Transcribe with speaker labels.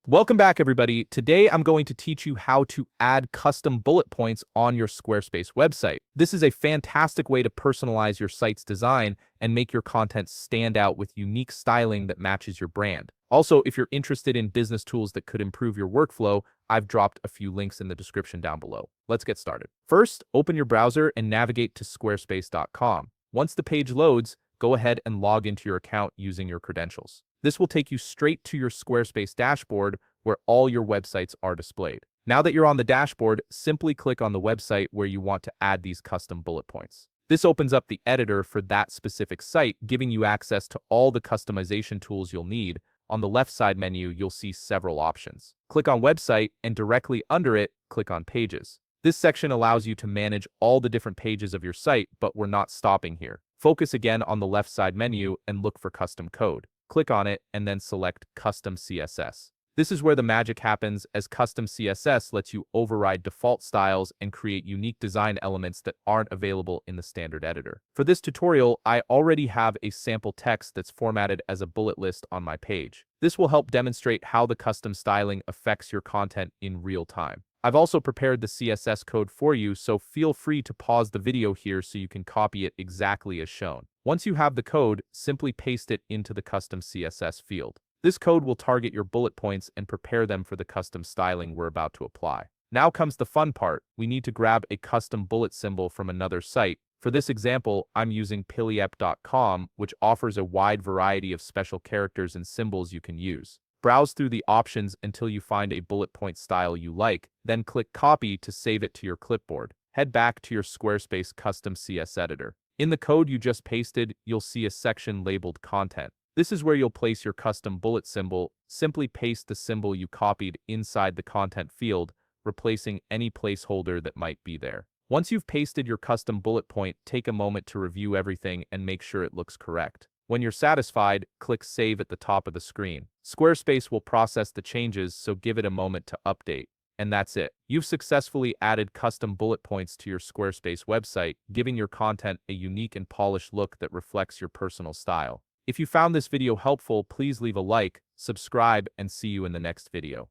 Speaker 1: Welcome back, everybody. Today, I'm going to teach you how to add custom bullet points on your Squarespace website. This is a fantastic way to personalize your site's design and make your content stand out with unique styling that matches your brand. Also, if you're interested in business tools that could improve your workflow, I've dropped a few links in the description down below. Let's get started. First, open your browser and navigate to squarespace.com. Once the page loads, go ahead and log into your account using your credentials. This will take you straight to your Squarespace dashboard where all your websites are displayed. Now that you're on the dashboard, simply click on the website where you want to add these custom bullet points. This opens up the editor for that specific site, giving you access to all the customization tools you'll need. On the left side menu, you'll see several options. Click on Website, and directly under it, click on Pages. This section allows you to manage all the different pages of your site, but we're not stopping here. Focus again on the left side menu and look for Custom Code. Click on it and then select Custom CSS. This is where the magic happens, as Custom CSS lets you override default styles and create unique design elements that aren't available in the standard editor. For this tutorial, I already have a sample text that's formatted as a bullet list on my page. This will help demonstrate how the custom styling affects your content in real time. I've also prepared the CSS code for you, so feel free to pause the video here so you can copy it exactly as shown. Once you have the code, simply paste it into the custom CSS field. This code will target your bullet points and prepare them for the custom styling we're about to apply. Now comes the fun part. We need to grab a custom bullet symbol from another site. For this example, I'm using piliep.com, which offers a wide variety of special characters and symbols you can use. Browse through the options until you find a bullet point style you like, then click Copy to save it to your clipboard. Head back to your Squarespace custom CS editor. In the code you just pasted, you'll see a section labeled Content. This is where you'll place your custom bullet symbol. Simply paste the symbol you copied inside the content field, replacing any placeholder that might be there. Once you've pasted your custom bullet point, take a moment to review everything and make sure it looks correct. When you're satisfied, click Save at the top of the screen. Squarespace will process the changes, so give it a moment to update. And that's it. You've successfully added custom bullet points to your Squarespace website, giving your content a unique and polished look that reflects your personal style. If you found this video helpful, please leave a like, subscribe, and see you in the next video.